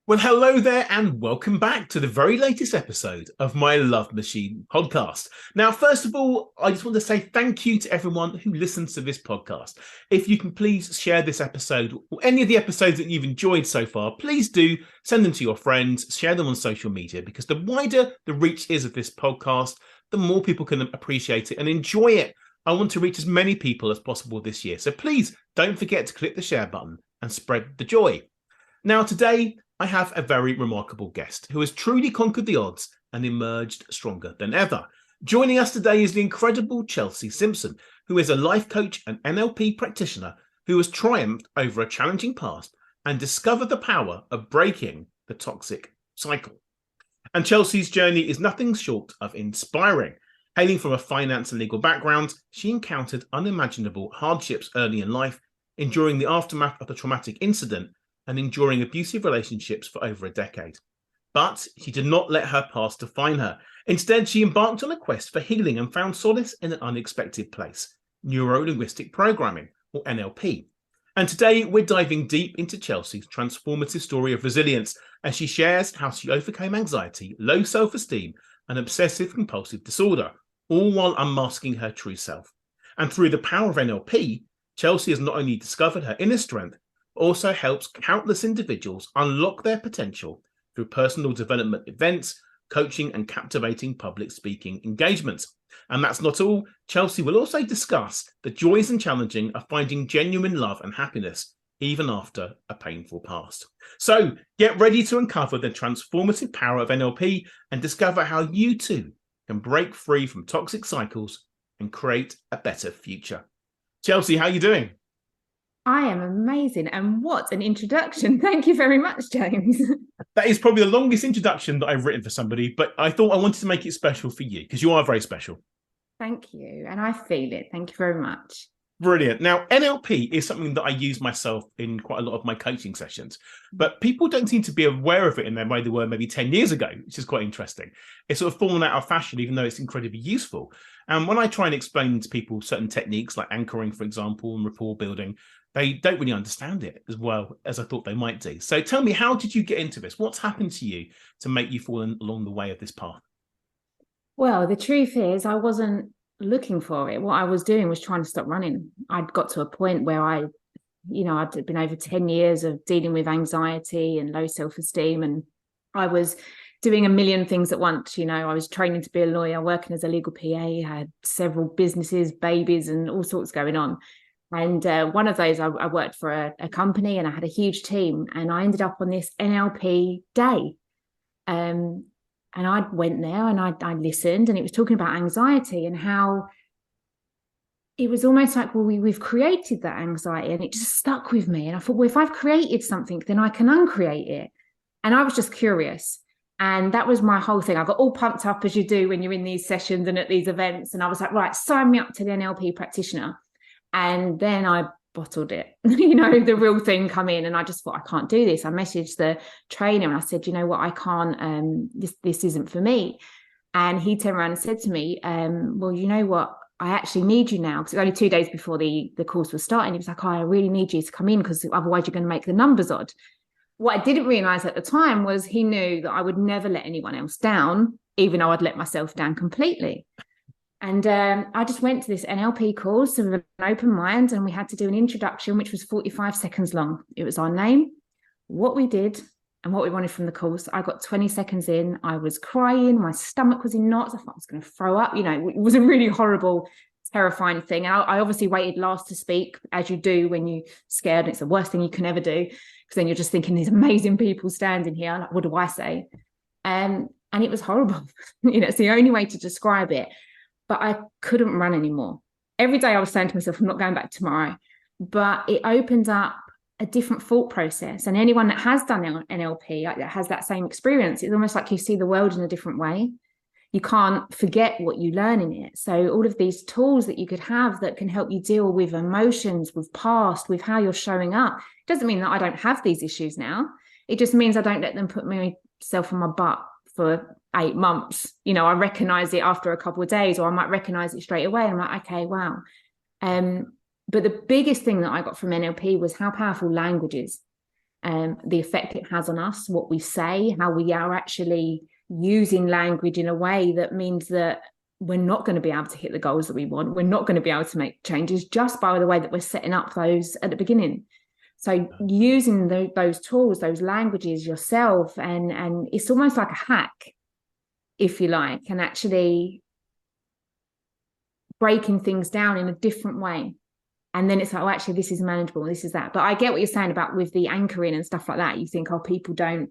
Well, hello there, and welcome back to the very latest episode of my Love Machine podcast. Now, first of all, I just want to say thank you to everyone who listens to this podcast. If you can please share this episode or any of the episodes that you've enjoyed so far, please do send them to your friends, share them on social media, because the wider the reach is of this podcast, the more people can appreciate it and enjoy it. I want to reach as many people as possible this year. So please don't forget to click the share button and spread the joy. Now, today, I have a very remarkable guest who has truly conquered the odds and emerged stronger than ever. Joining us today is the incredible Chelsea Simpson, who is a life coach and NLP practitioner who has triumphed over a challenging past and discovered the power of breaking the toxic cycle. And Chelsea's journey is nothing short of inspiring. Hailing from a finance and legal background, she encountered unimaginable hardships early in life, enduring the aftermath of the traumatic incident and enduring abusive relationships for over a decade. But she did not let her past define her. Instead, she embarked on a quest for healing and found solace in an unexpected place, neuro-linguistic programming, or NLP. And today, we're diving deep into Chelsea's transformative story of resilience as she shares how she overcame anxiety, low self-esteem, and obsessive-compulsive disorder, all while unmasking her true self. And through the power of NLP, Chelsea has not only discovered her inner strength, also helps countless individuals unlock their potential through personal development events, coaching, and captivating public speaking engagements. And that's not all. Chelsea will also discuss the joys and challenges of finding genuine love and happiness, even after a painful past. So get ready to uncover the transformative power of NLP and discover how you too can break free from toxic cycles and create a better future. Chelsea, how are you doing? I am amazing. And what an introduction. Thank you very much, James. That is probably the longest introduction that I've written for somebody, but I thought I wanted to make it special for you because you are very special. Thank you. And I feel it. Thank you very much. Brilliant. Now, NLP is something that I use myself in quite a lot of my coaching sessions, but people don't seem to be aware of it in the way they were maybe 10 years ago, which is quite interesting. It's sort of fallen out of fashion, even though it's incredibly useful. And when I try and explain to people certain techniques like anchoring, for example, and rapport building, they don't really understand it as well as I thought they might do. So tell me, how did you get into this? What's happened to you to make you fall along the way of this path? Well, the truth is, I wasn't looking for it. What I was doing was trying to stop running. I'd got to a point where I'd been over 10 years of dealing with anxiety and low self-esteem. And I was doing a million things at once. I was training to be a lawyer, working as a legal PA, had several businesses, babies, and all sorts going on. And one of those, I worked for a company and I had a huge team, and I ended up on this NLP day. And I went there and I listened, and it was talking about anxiety and how it was almost like, well, we've created that anxiety, and it just stuck with me. And I thought, well, if I've created something, then I can uncreate it. And I was just curious. And that was my whole thing. I got all pumped up, as you do when you're in these sessions and at these events. And I was like, right, sign me up to the NLP practitioner. And then I bottled it, the real thing come in, and I just thought, I can't do this. I messaged the trainer and I said, you know what, I can't, this isn't for me. And he turned around and said to me, well, you know what, I actually need you now, because it's only 2 days before the course was starting. He was like, oh, I really need you to come in, because otherwise you're going to make the numbers odd. What I didn't realize at the time was he knew that I would never let anyone else down, even though I'd let myself down completely. And I just went to this NLP course with an open mind, and we had to do an introduction, which was 45 seconds long. It was our name, what we did, and what we wanted from the course. I got 20 seconds in. I was crying. My stomach was in knots. I thought I was going to throw up. It was a really horrible, terrifying thing. And I obviously waited last to speak, as you do when you're scared. It's the worst thing you can ever do, because then you're just thinking, these amazing people standing here. Like, what do I say? And it was horrible. It's the only way to describe it. But I couldn't run anymore. Every day I was saying to myself, I'm not going back tomorrow. But it opened up a different thought process. And anyone that has done NLP, that has that same experience, it's almost like you see the world in a different way. You can't forget what you learn in it. So all of these tools that you could have that can help you deal with emotions, with past, with how you're showing up. It doesn't mean that I don't have these issues now. It just means I don't let them put myself on my butt for 8 months. I recognize it after a couple of days, or I might recognize it straight away. I'm like, okay, wow. But the biggest thing that I got from NLP was how powerful language is. the effect it has on us, what we say, how we are actually using language in a way that means that we're not going to be able to hit the goals that we want. We're not going to be able to make changes just by the way that we're setting up those at the beginning. So using those tools, those languages yourself, and it's almost like a hack, if you like, and actually breaking things down in a different way. And then it's like, oh, actually, this is manageable, this is that. But I get what you're saying about with the anchoring and stuff like that. You think, oh, people don't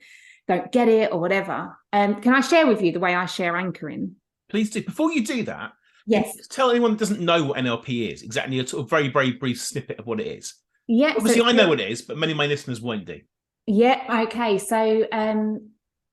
get it or whatever. Can I share with you the way I share anchoring? Please do. Before you do that, yes, tell anyone that doesn't know what NLP is, exactly a sort of very, very brief snippet of what it is. Yeah. Obviously, I know what it is, but many of my listeners won't do. Yeah. Okay. So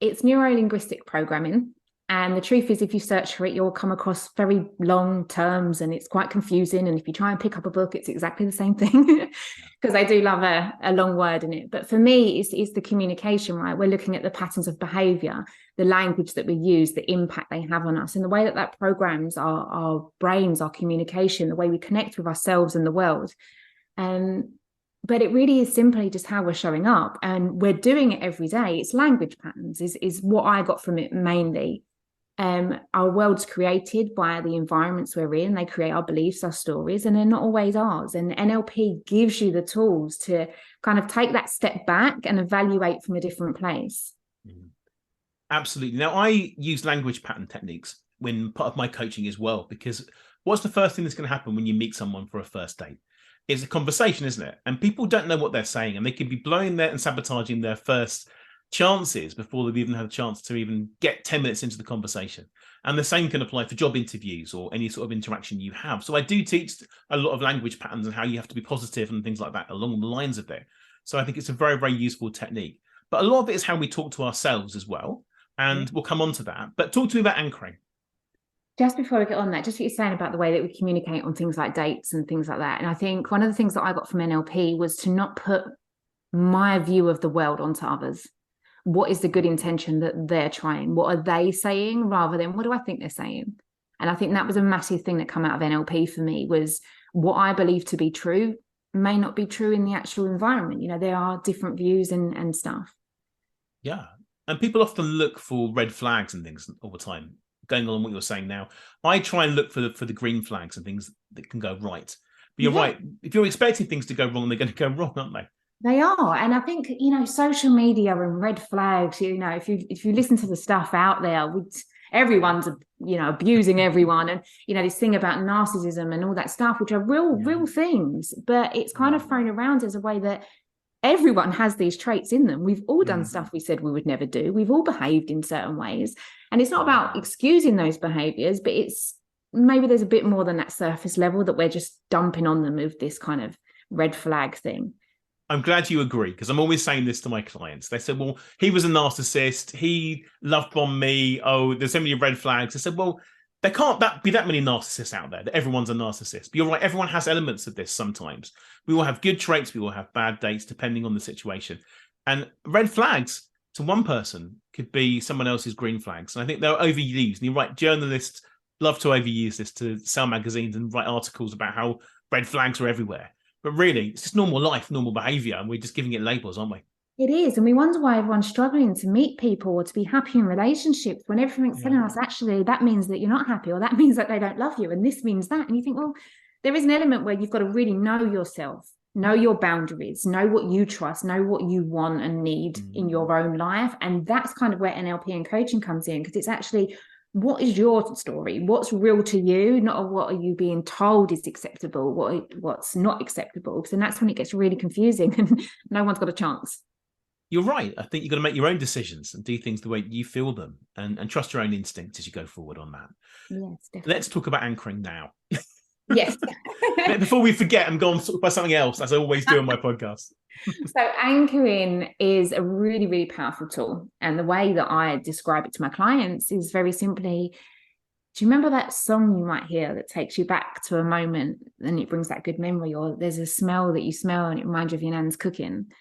it's neuro-linguistic programming. And the truth is, if you search for it, you'll come across very long terms and it's quite confusing. And if you try and pick up a book, it's exactly the same thing because I do love a long word in it. But for me, it's the communication, right? We're looking at the patterns of behavior, the language that we use, the impact they have on us, and the way that programs our brains, our communication, the way we connect with ourselves and the world. But it really is simply just how we're showing up. And we're doing it every day. It's language patterns is what I got from it mainly. Our world's created by the environments we're in. They create our beliefs, our stories, and they're not always ours. And NLP gives you the tools to kind of take that step back and evaluate from a different place. Absolutely. Now, I use language pattern techniques when part of my coaching as well, because what's the first thing that's going to happen when you meet someone for a first date? It's a conversation, isn't it? And people don't know what they're saying, and they could be blowing their and sabotaging their first chances before they've even had a chance to even get 10 minutes into the conversation. And the same can apply for job interviews or any sort of interaction you have. So I do teach a lot of language patterns and how you have to be positive and things like that along the lines of there. So I think it's a very, very useful technique. But a lot of it is how we talk to ourselves as well. And we'll come on to that. But talk to me about anchoring. Just before we get on that, just what you're saying about the way that we communicate on things like dates and things like that. And I think one of the things that I got from NLP was to not put my view of the world onto others. What is the good intention that they're trying? What are they saying rather than what do I think they're saying? And I think that was a massive thing that came out of NLP for me was what I believe to be true may not be true in the actual environment. You know, there are different views and stuff. Yeah. And people often look for red flags and things all the time. Going on what you're saying now, I try and look for the green flags and things that can go right. But you're right. If you're expecting things to go wrong, they're going to go wrong, aren't they? They are. And I think, you know, social media and red flags, you know, if you listen to the stuff out there, everyone's, you know, abusing everyone. And, you know, this thing about narcissism and all that stuff, which are real things, but it's kind of thrown around as a way that everyone has these traits in them. We've all done stuff we said we would never do. We've all behaved in certain ways. And it's not about excusing those behaviors, but it's maybe there's a bit more than that surface level that we're just dumping on them with this kind of red flag thing. I'm glad you agree, because I'm always saying this to my clients. They said, well, he was a narcissist. He love bombed me. Oh, there's so many red flags. I said, well, there can't be that many narcissists out there that everyone's a narcissist. But you're right. Everyone has elements of this sometimes. We will have good traits. We will have bad dates, depending on the situation. And red flags to one person could be someone else's green flags. And I think they're overused. And you're right. Journalists love to overuse this to sell magazines and write articles about how red flags are everywhere. But really, it's just normal life, normal behavior, and we're just giving it labels, aren't we? It is. And we wonder why everyone's struggling to meet people or to be happy in relationships when everything's telling us, actually, that means that you're not happy, or that means that they don't love you, and this means that. And you think, well, there is an element where you've got to really know yourself, know your boundaries, know what you trust, know what you want and need in your own life. And that's kind of where NLP and coaching comes in, because it's actually, what is your story? What's real to you? Not what are you being told is acceptable, what's not acceptable. Because then that's when it gets really confusing and no one's got a chance. You're right. I think you've got to make your own decisions and do things the way you feel them, and trust your own instincts as you go forward on that. Yes, definitely. Let's talk about anchoring now. Yes. Before we forget and go on by something else, as I always do on my podcast. So anchoring is a really, really powerful tool. And the way that I describe it to my clients is very simply, do you remember that song you might hear that takes you back to a moment and it brings that good memory? Or there's a smell that you smell and it reminds you of your nan's cooking.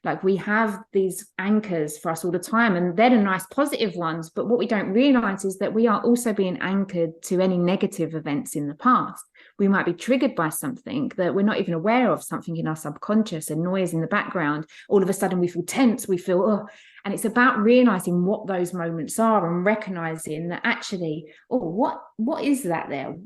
Like we have these anchors for us all the time, and they're the nice positive ones. But what we don't realize is that we are also being anchored to any negative events in the past. We might be triggered by something that we're not even aware of, something in our subconscious, a noise in the background. All of a sudden we feel tense, we feel, oh, and it's about realizing what those moments are and recognizing that actually, oh, what is that there?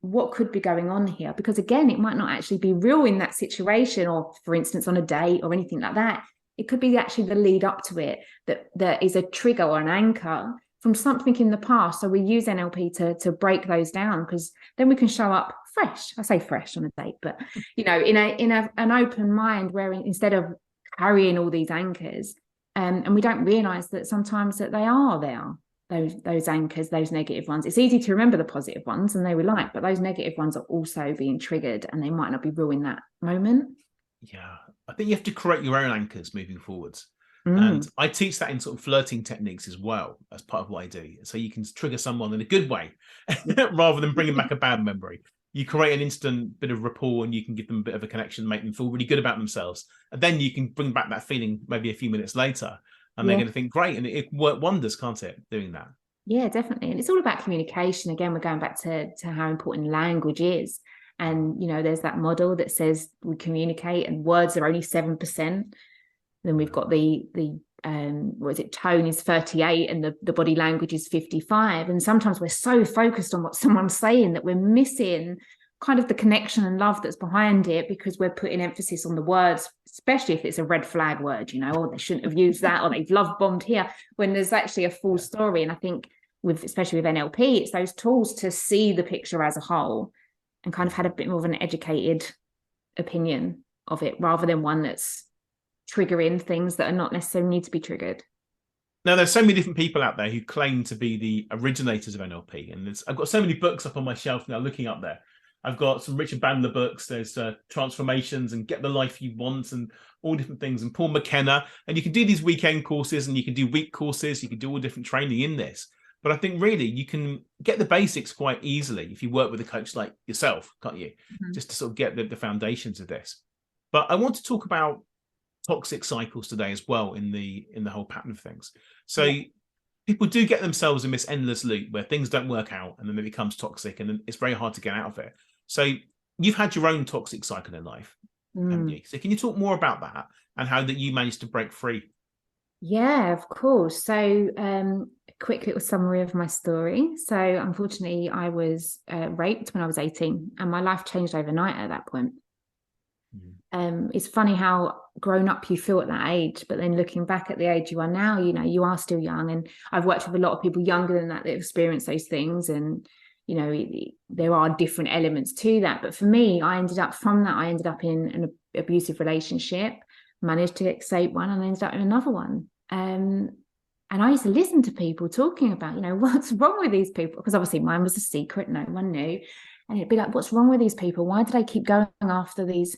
What could be going on here? Because again, it might not actually be real in that situation, or for instance, on a date or anything like that. It could be actually the lead up to it that is a trigger or an anchor from something in the past. So we use NLP to break those down, because then we can show up fresh. I say fresh on a date, but in an open mind, where instead of carrying all these anchors, and we don't realize that sometimes that they are there. Those anchors, those negative ones. It's easy to remember the positive ones and they we like, but those negative ones are also being triggered and they might not be real in that moment. Yeah, I think you have to create your own anchors moving forwards. And I teach that in sort of flirting techniques as well, as part of what I do. So you can trigger someone in a good way rather than bringing back a bad memory. You create an instant bit of rapport and you can give them a bit of a connection, make them feel really good about themselves. And then you can bring back that feeling maybe a few minutes later. And they're going to think, great. And it worked wonders, can't it, doing that? Yeah, definitely. And it's all about communication. Again, we're going back to how important language is. And, there's that model that says we communicate and words are only 7%. Then we've got the tone is 38 and the body language is 55. And sometimes we're so focused on what someone's saying that we're missing kind of the connection and love that's behind it, because we're putting emphasis on the words, especially if it's a red flag word, or they shouldn't have used that, or they've love bombed here, when there's actually a full story. And I think especially with NLP, it's those tools to see the picture as a whole and kind of had a bit more of an educated opinion of it, rather than one that's triggering things that are not necessarily need to be triggered. Now, there's so many different people out there who claim to be the originators of NLP. And I've got so many books up on my shelf now looking up there. I've got some Richard Bandler books. There's Transformations and Get the Life You Want and all different things. And Paul McKenna. And you can do these weekend courses and you can do week courses. You can do all different training in this. But I think really you can get the basics quite easily if you work with a coach like yourself, can't you? Mm-hmm. Just to sort of get the foundations of this. But I want to talk about toxic cycles today as well in the whole pattern of things. So people do get themselves in this endless loop where things don't work out and then it becomes toxic and it's very hard to get out of it. So you've had your own toxic cycle in life, haven't you? So can you talk more about that and how that you managed to break free? Yeah, of course. So a quick little summary of my story. So unfortunately, I was raped when I was 18 and my life changed overnight at that point. It's funny how grown up you feel at that age, but then looking back at the age you are now, you are still young. And I've worked with a lot of people younger than that experience those things. And, there are different elements to that. But for me, I ended up in an abusive relationship, managed to escape one, and ended up in another one. And I used to listen to people talking about, what's wrong with these people? Because obviously mine was a secret. No one knew. And it'd be like, what's wrong with these people? Why do they keep going after these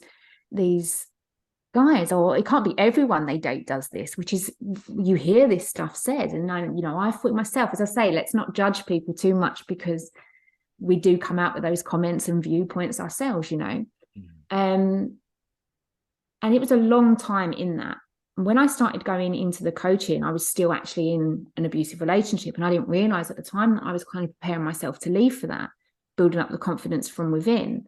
guys? Or it can't be everyone they date does this, which is, you hear this stuff said. And I thought myself, as I say, let's not judge people too much, because we do come out with those comments and viewpoints ourselves, and it was a long time in that. When I started going into the coaching, I was still actually in an abusive relationship, and I didn't realize at the time that I was kind of preparing myself to leave for that, building up the confidence from within.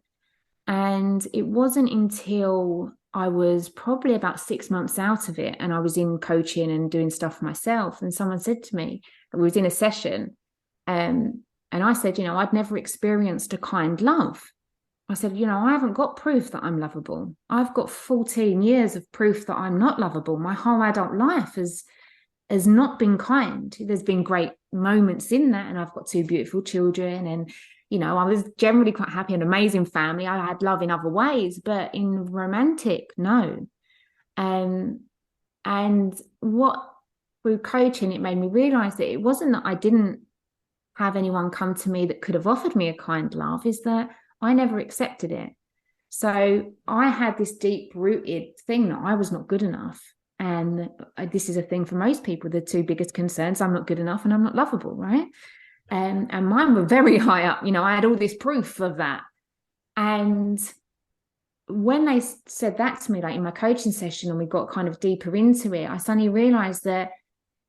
And it wasn't until I was probably about 6 months out of it and I was in coaching and doing stuff for myself, and someone said to me, we was in a session, and I said, I'd never experienced a kind love. I said, I haven't got proof that I'm lovable. I've got 14 years of proof that I'm not lovable. My whole adult life has not been kind. There's been great moments in that, and I've got 2 beautiful children, and I was generally quite happy, an amazing family. I had love in other ways, but in romantic, no. And through coaching, it made me realize that it wasn't that I didn't have anyone come to me that could have offered me a kind love, is that I never accepted it. So I had this deep rooted thing that I was not good enough. And this is a thing for most people, the 2 biggest concerns: I'm not good enough and I'm not lovable, right? And mine were very high up. I had all this proof of that. And when they said that to me, like in my coaching session, and we got kind of deeper into it, I suddenly realized that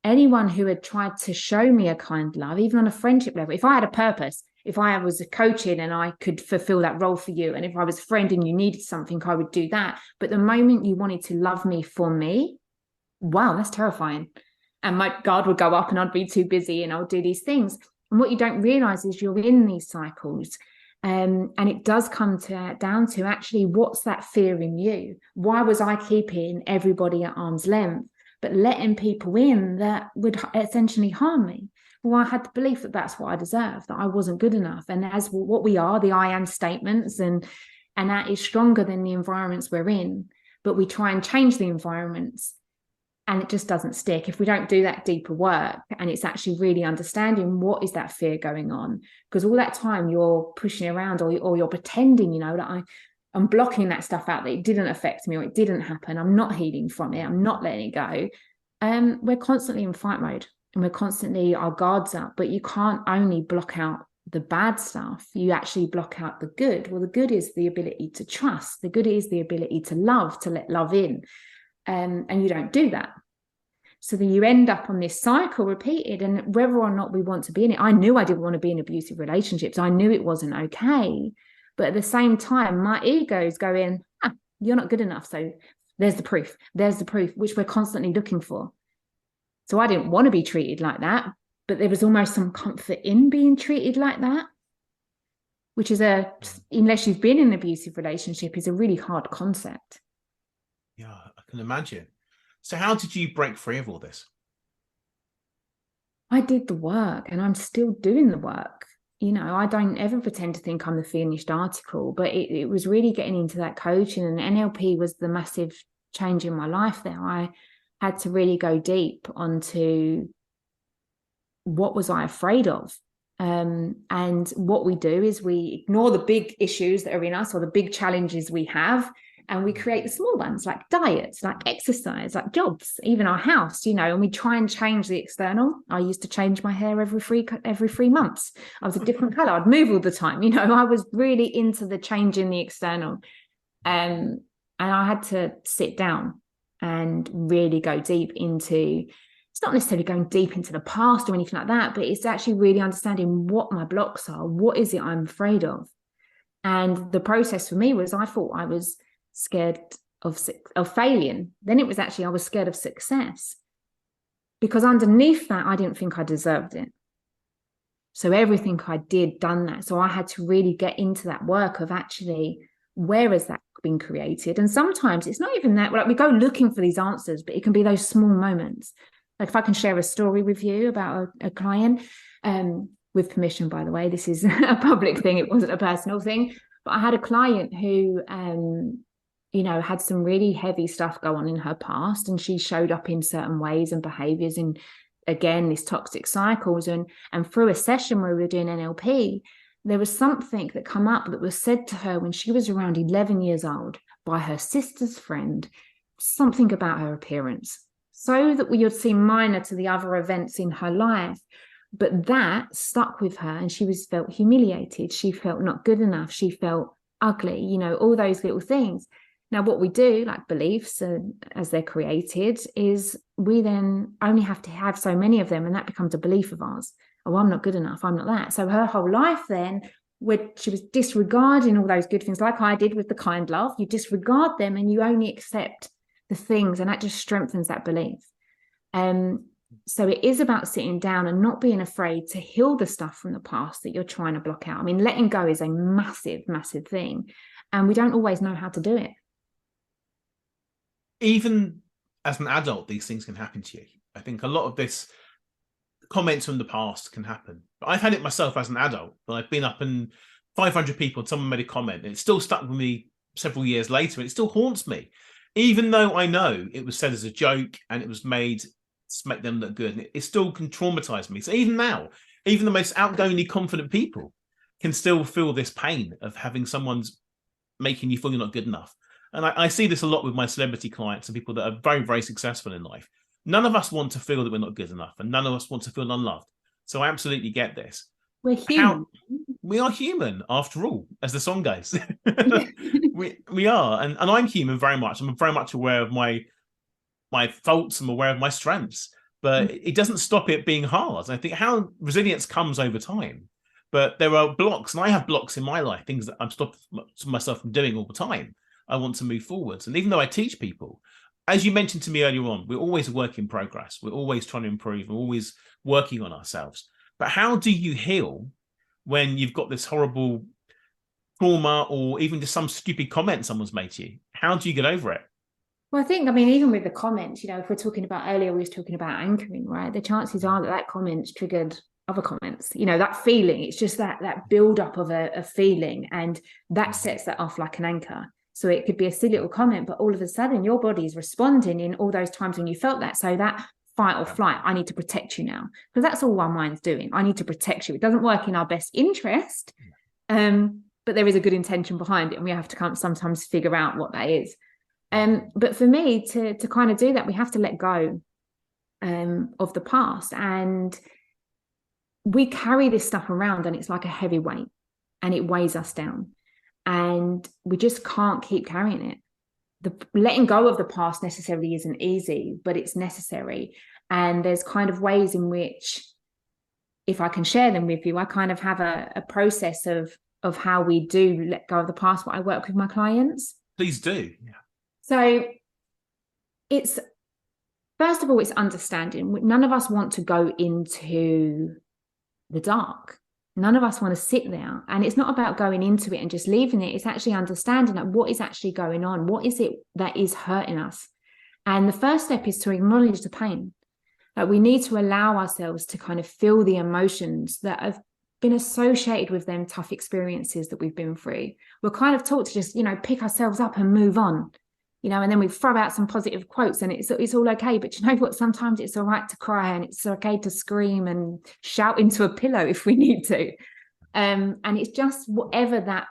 anyone who had tried to show me a kind love, even on a friendship level, if I had a purpose, if I was a coaching and I could fulfill that role for you, and if I was a friend and you needed something, I would do that. But the moment you wanted to love me for me, wow, that's terrifying. And my guard would go up and I'd be too busy and I'll do these things. And what you don't realize is you're in these cycles. And it does come down to actually, what's that fear in you? Why was I keeping everybody at arm's length, but letting people in that would essentially harm me? Well, I had the belief that that's what I deserved, that I wasn't good enough. And as what we are, the I am statements, and that is stronger than the environments we're in. But we try and change the environments, and it just doesn't stick if we don't do that deeper work. And it's actually really understanding, what is that fear going on? Because all that time you're pushing around, or you're pretending, that I'm blocking that stuff out, that it didn't affect me, or it didn't happen. I'm not healing from it. I'm not letting it go. We're constantly in fight mode, and we're constantly, our guards up. But you can't only block out the bad stuff, you actually block out the good. Well, the good is the ability to trust. The good is the ability to love, to let love in. And you don't do that. So then you end up on this cycle repeated, and whether or not we want to be in it, I knew I didn't want to be in abusive relationships. I knew it wasn't okay. But at the same time, my ego is going, you're not good enough. So there's the proof, which we're constantly looking for. So I didn't want to be treated like that, but there was almost some comfort in being treated like that, which is unless you've been in an abusive relationship, is a really hard concept. Yeah, I can imagine. So how did you break free of all this? I did the work, and I'm still doing the work. I don't ever pretend to think I'm the finished article, but it was really getting into that coaching, and NLP was the massive change in my life there. I had to really go deep onto, what was I afraid of? And what we do is we ignore the big issues that are in us, or the big challenges we have, and we create the small ones, like diets, like exercise, like jobs, even our house, and we try and change the external. I used to change my hair every 3 months. I was a different color. I'd move all the time. I was really into the change in the external. And I had to sit down and really go deep into, it's not necessarily going deep into the past or anything like that, but it's actually really understanding what my blocks are. What is it I'm afraid of? And the process for me was, I thought I was scared of failing. Then it was actually, I was scared of success, because underneath that, I didn't think I deserved it. So everything I did done that. So I had to really get into that work of actually, where has that been created? And sometimes it's not even that, like, we go looking for these answers, but it can be those small moments. Like, if I can share a story with you about a client, with permission, by the way, this is a public thing, it wasn't a personal thing, but I had a client who had some really heavy stuff go on in her past, and she showed up in certain ways and behaviors, and again, these toxic cycles. And through a session where we were doing NLP, there was something that come up that was said to her when she was around 11 years old by her sister's friend, something about her appearance, so that we would seem minor to the other events in her life. But that stuck with her, and she felt humiliated. She felt not good enough. She felt ugly, all those little things. Now, what we do, like beliefs, as they're created, is we then only have to have so many of them, and that becomes a belief of ours. Oh, I'm not good enough. I'm not that. So her whole life then, where she was disregarding all those good things, like I did with the kind love, you disregard them and you only accept the things, and that just strengthens that belief. So it is about sitting down and not being afraid to heal the stuff from the past that you're trying to block out. I mean, letting go is a massive, massive thing, and we don't always know how to do it. Even as an adult, these things can happen to you. I think a lot of this comments from the past can happen. But I've had it myself as an adult. I've been up and 500 people, someone made a comment, and it still stuck with me several years later. It still haunts me, even though I know it was said as a joke and it was made to make them look good. And it still can traumatize me. So even now, even the most outgoingly confident people can still feel this pain of having someone's making you feel you're not good enough. And I see this a lot with my celebrity clients and people that are very, very successful in life. None of us want to feel that we're not good enough, and none of us want to feel unloved. So I absolutely get this. We're human. We are human, after all, as the song goes. We are, and I'm human very much. I'm very much aware of my faults. I'm aware of my strengths, but it doesn't stop it being hard. And I think how resilience comes over time. But there are blocks, and I have blocks in my life, things that I'm stopping myself from doing all the time. I want to move forwards. And even though I teach people, as you mentioned to me earlier on, we're always a work in progress. We're always trying to improve. We're always working on ourselves. But how do you heal when you've got this horrible trauma or even just some stupid comment someone's made to you? How do you get over it? Well, I think, I mean, even with the comments, if we're talking about earlier, we was talking about anchoring, right? The chances are that comment's triggered other comments. That feeling, it's just that build up of a feeling, and that sets that off like an anchor. So it could be a silly little comment, but all of a sudden your body is responding in all those times when you felt that. So that fight or flight, I need to protect you now, because that's all our mind's doing. I need to protect you. It doesn't work in our best interest, but there is a good intention behind it, and we have to sometimes figure out what that is. But for me, to kind of do that, we have to let go of the past, and we carry this stuff around, and it's like a heavy weight, and it weighs us down, and we just can't keep carrying it. The letting go of the past necessarily isn't easy, but it's necessary. And there's kind of ways in which, if I can share them with you, I kind of have a process of how we do let go of the past, what I work with my clients. Please do. Yeah. So it's, first of all, it's understanding. None of us want to go into the dark. None of us want to sit there. And it's not about going into it and just leaving it. It's actually understanding that what is actually going on. What is it that is hurting us? And the first step is to acknowledge the pain. That we need to allow ourselves to kind of feel the emotions that have been associated with them tough experiences that we've been through. We're kind of taught to just, pick ourselves up and move on. And then we throw out some positive quotes and it's all okay. But you know what? Sometimes it's all right to cry, and it's okay to scream and shout into a pillow if we need to. And it's just whatever that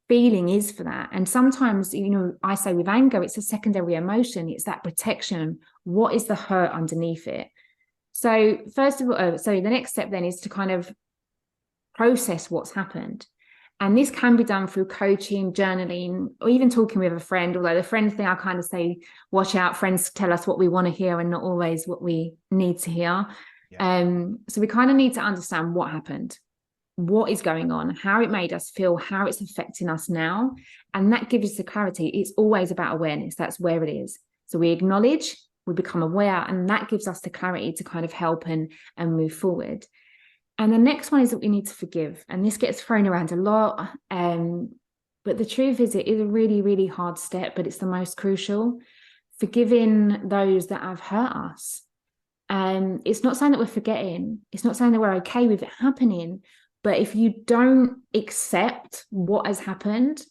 feeling is for that. And sometimes, I say with anger, it's a secondary emotion. It's that protection. What is the hurt underneath it? So first of all, so the next step then is to kind of process what's happened. And this can be done through coaching, journaling, or even talking with a friend. Although the friend thing, I kind of say, watch out, friends tell us what we want to hear and not always what we need to hear. Yeah. So we kind of need to understand what happened, what is going on, how it made us feel, how it's affecting us now. And that gives us the clarity. It's always about awareness. That's where it is. So we acknowledge, we become aware, and that gives us the clarity to kind of help and move forward. And the next one is that we need to forgive. And this gets thrown around a lot. But the truth is, it is a really, really hard step, but it's the most crucial. Forgiving those that have hurt us. It's not saying that we're forgetting. It's not saying that we're okay with it happening. But if you don't accept what has happened,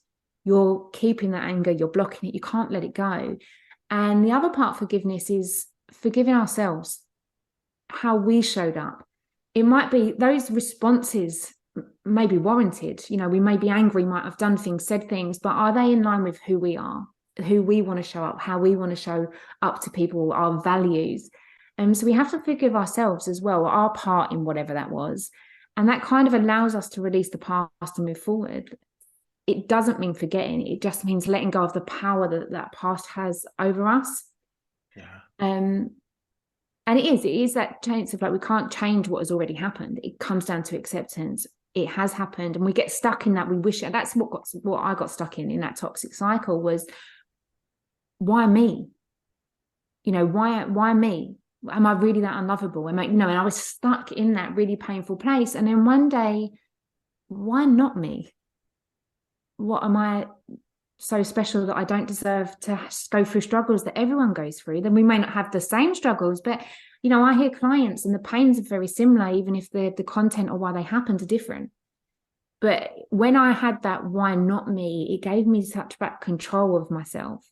you're keeping that anger, you're blocking it, you can't let it go. And the other part of forgiveness is forgiving ourselves, how we showed up. It might be those responses may be warranted. We may be angry, might have done things, said things, but are they in line with who we are, who we want to show up, how we want to show up to people, our values? So we have to forgive ourselves as well, our part in whatever that was. And that kind of allows us to release the past and move forward. It doesn't mean forgetting. It just means letting go of the power that past has over us. Yeah. And it is that chance of we can't change what has already happened. It comes down to acceptance. It has happened, and we get stuck in that. We wish, and that's what I got stuck in that toxic cycle was, why me? Why me? Am I really that unlovable? And I was stuck in that really painful place. And then one day, why not me? What am I so special that I don't deserve to go through struggles that everyone goes through? Then we may not have the same struggles, but I hear clients and the pains are very similar, even if the content or why they happened are different. But when I had that why not me, it gave me such back control of myself,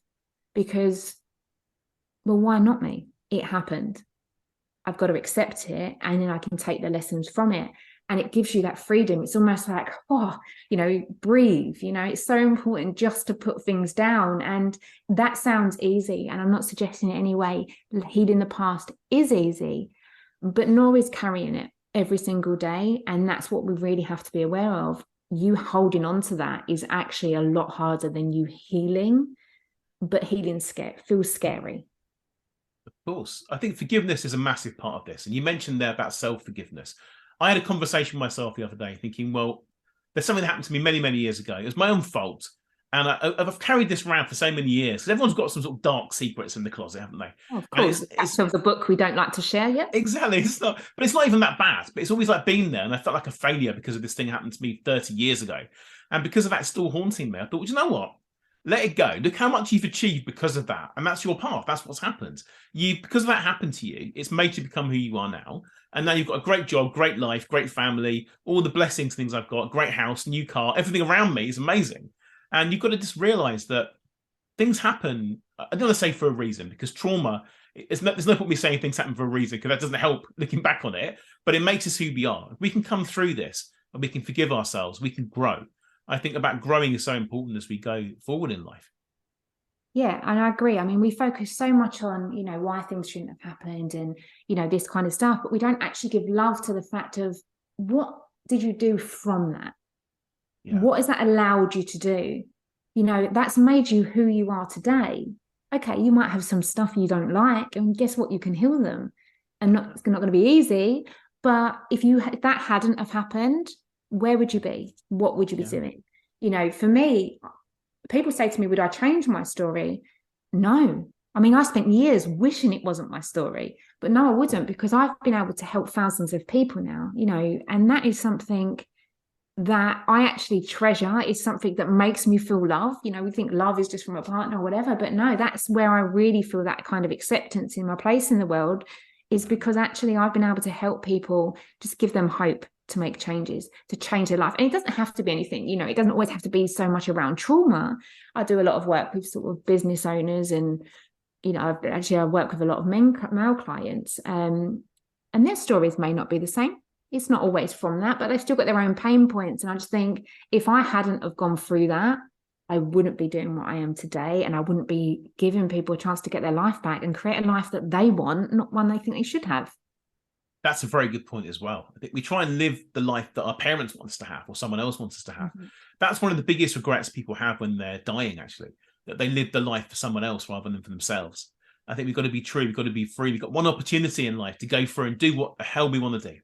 because, well, why not me? It happened. I've got to accept it, and then I can take the lessons from it. And it gives you that freedom. It's almost like, breathe. It's so important just to put things down. And that sounds easy. And I'm not suggesting in any way healing the past is easy, but nor is carrying it every single day. And that's what we really have to be aware of. you holding on to that is actually a lot harder than you healing, but healing feels scary. Of course. I think forgiveness is a massive part of this. And you mentioned there about self-forgiveness. I had a conversation with myself the other day thinking, well, there's something that happened to me many, many years ago. It was my own fault. And I've carried this around for so many years because everyone's got some sort of dark secrets in the closet, haven't they? Oh, of course. It's of the book we don't like to share yet. Exactly. It's not, but it's not even that bad. But it's always like been there. And I felt like a failure because of this thing happened to me 30 years ago. And because of that still haunting me, I thought, well, you know what? Let it go. Look how much you've achieved because of that. And that's your path. That's what's happened. Because that happened to you, it's made you become who you are now. And now you've got a great job, great life, great family, all the blessings, things I've got, great house, new car, everything around me is amazing. And you've got to just realize that things happen. I don't want to say for a reason, because trauma, there's no point me saying things happen for a reason, because that doesn't help looking back on it, but it makes us who we are. If we can come through this and we can forgive ourselves, we can grow. I think about growing is so important as we go forward in life. Yeah, and I agree. I mean, we focus so much on, why things shouldn't have happened and, this kind of stuff, but we don't actually give love to the fact of what did you do from that? Yeah. What has that allowed you to do? That's made you who you are today. Okay, you might have some stuff you don't like, and guess what? You can heal them. And it's not going to be easy, but if that hadn't have happened, where would you be? What would you be doing? For me, people say to me, would I change my story? No. I mean, I spent years wishing it wasn't my story, but no, I wouldn't, because I've been able to help thousands of people now, and that is something that I actually treasure. Is something that makes me feel love. We think love is just from a partner or whatever, but no, that's where I really feel that kind of acceptance in my place in the world, is because actually I've been able to help people, just give them hope to make changes, to change their life. And it doesn't have to be anything, it doesn't always have to be so much around trauma. I do a lot of work with sort of business owners, and, I work with a lot of male clients, and their stories may not be the same. It's not always from that, but they've still got their own pain points. And I just think if I hadn't have gone through that, I wouldn't be doing what I am today, and I wouldn't be giving people a chance to get their life back and create a life that they want, not one they think they should have. That's a very good point as well. I think we try and live the life that our parents want us to have, or someone else wants us to have. Mm-hmm. That's one of the biggest regrets people have when they're dying, actually, that they live the life for someone else rather than for themselves. I think we've got to be true. We've got to be free. We've got one opportunity in life to go through and do what the hell we want to do.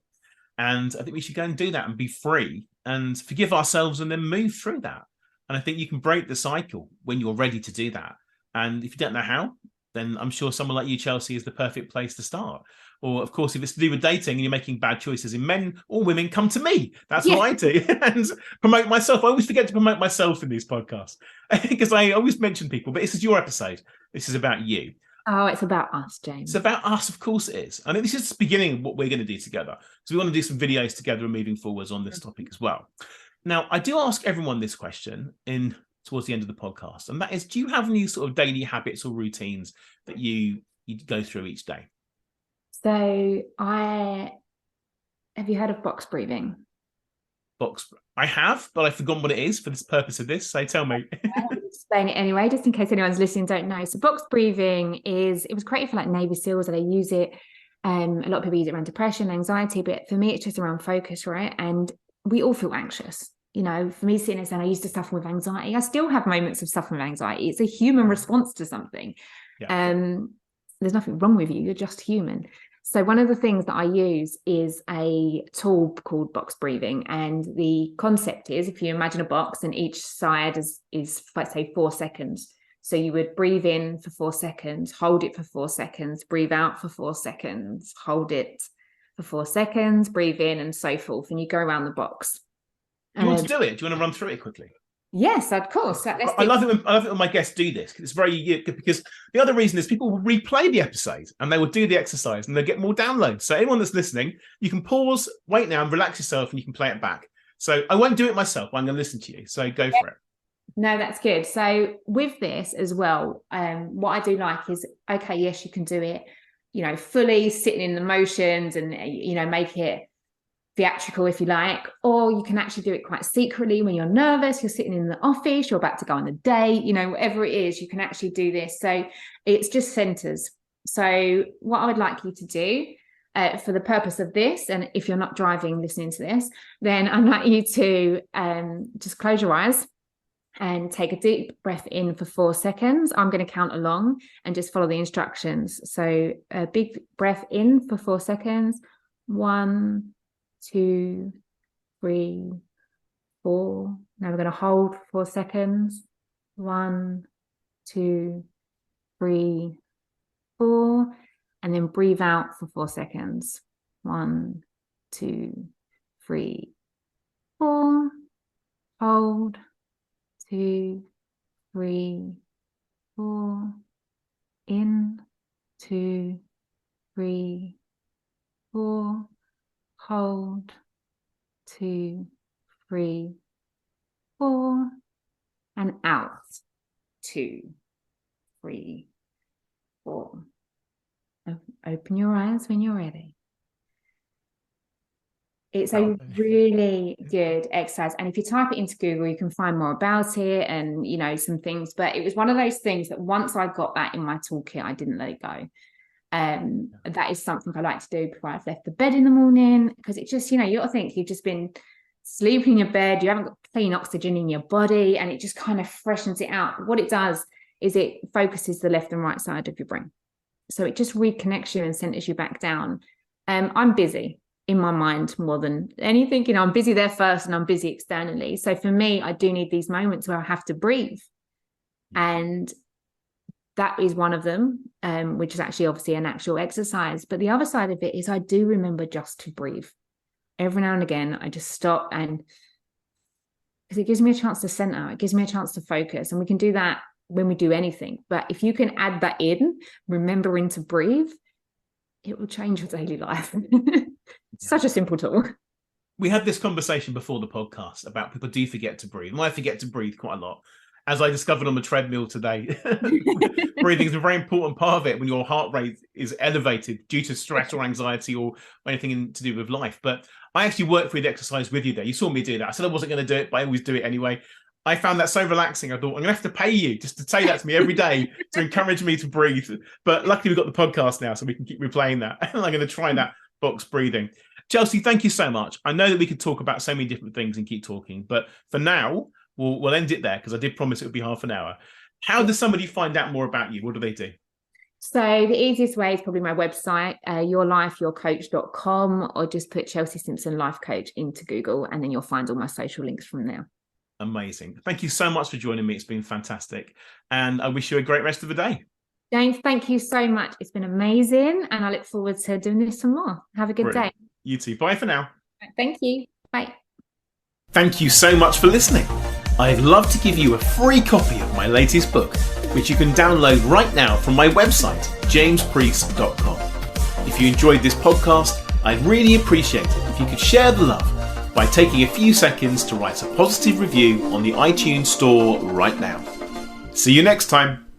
And I think we should go and do that and be free and forgive ourselves and then move through that. And I think you can break the cycle when you're ready to do that. And if you don't know how, then I'm sure someone like you, Chelsea, is the perfect place to start. Or, of course, if it's to do with dating and you're making bad choices in men or women, come to me. That's what I do. And promote myself. I always forget to promote myself in these podcasts because I always mention people, but this is your episode. This is about you. Oh, it's about us, James. It's about us, of course it is. I think this is the beginning of what we're going to do together. So we want to do some videos together and moving forwards on this topic as well. Now, I do ask everyone this question towards the end of the podcast, and that is, do you have any sort of daily habits or routines that you go through each day? So have you heard of box breathing? I have, but I've forgotten what it is for this purpose of this. So tell me. I'll explain it anyway, just in case anyone's listening don't know. So box breathing it was created for like Navy SEALs, and they use it. A lot of people use it around depression, anxiety, but for me, it's just around focus, right? And we all feel anxious. For me, sitting there saying I used to suffer with anxiety. I still have moments of suffering with anxiety. It's a human response to something. Yeah. There's nothing wrong with you. You're just human. So one of the things that I use is a tool called box breathing. And the concept is, if you imagine a box and each side is let's say 4 seconds. So you would breathe in for 4 seconds, hold it for 4 seconds, breathe out for 4 seconds, hold it for 4 seconds, breathe in, and so forth. And you go around the box. Do you want to do it? Do you want to run through it quickly? Yes, of course. I love it when my guests do this. It's very good, because the other reason is people will replay the episode and they will do the exercise and they'll get more downloads. So anyone that's listening, you can pause, wait now, and relax yourself, and you can play it back. So I won't do it myself. I'm going to listen to you. So go for it. No, that's good. So with this as well, what I do like is, okay, yes, you can do it, fully sitting in the motions and, make it theatrical if you like, or you can actually do it quite secretly when you're nervous, you're sitting in the office, you're about to go on a date, whatever it is, you can actually do this. So it's just centers. So what I would like you to do, for the purpose of this, and if you're not driving listening to this, then I'd like you to just close your eyes and take a deep breath in for 4 seconds. I'm going to count along and just follow the instructions. So a big breath in for 4 seconds. 1, 2, 3, 4. Now we're going to hold for 4 seconds. 1, 2, 3, 4. And then breathe out for 4 seconds. 1, 2, 3, 4. Hold. 2, 3, 4. In. 2, 3, 4. Hold. 2, 3, 4. And out. 2, 3, 4. Open your eyes when you're ready. It's a really good exercise. And if you type it into Google, you can find more about it and, some things. But it was one of those things that once I got that in my toolkit, I didn't let it go. That is something I like to do before I've left the bed in the morning, because it just, you got to think you've just been sleeping in your bed, you haven't got clean oxygen in your body, and it just kind of freshens it out. What it does is it focuses the left and right side of your brain. So it just reconnects you and centers you back down. I'm busy in my mind more than anything. I'm busy there first and I'm busy externally. So for me, I do need these moments where I have to breathe. And that is one of them, which is actually obviously an actual exercise. But the other side of it is I do remember just to breathe. Every now and again, I just stop, and because it gives me a chance to center, it gives me a chance to focus. And we can do that when we do anything. But if you can add that in, remembering to breathe, it will change your daily life. Such a simple tool. We had this conversation before the podcast about people do forget to breathe. And I forget to breathe quite a lot. As I discovered on the treadmill today, breathing is a very important part of it when your heart rate is elevated due to stress or anxiety or anything to do with life. But I actually worked through the exercise with you there. You saw me do that. I said I wasn't going to do it, but I always do it anyway. I found that so relaxing. I thought, I'm going to have to pay you just to say that to me every day to encourage me to breathe. But luckily, we've got the podcast now, so we can keep replaying that. And I'm going to try that box breathing. Chelsea, thank you so much. I know that we could talk about so many different things and keep talking, but for now, we'll end it there because I did promise it would be half an hour. How does somebody find out more about you? What do they do? So the easiest way is probably my website, yourlifeyourcoach.com, or just put Chelsea Simpson Life Coach into Google, and then you'll find all my social links from there. Amazing. Thank you so much for joining me. It's been fantastic. And I wish you a great rest of the day. James, thank you so much. It's been amazing. And I look forward to doing this some more. Have a good day. You too. Bye for now. Thank you. Bye. Thank you so much for listening. I'd love to give you a free copy of my latest book, which you can download right now from my website, jamespreece.com. If you enjoyed this podcast, I'd really appreciate it if you could share the love by taking a few seconds to write a positive review on the iTunes store right now. See you next time.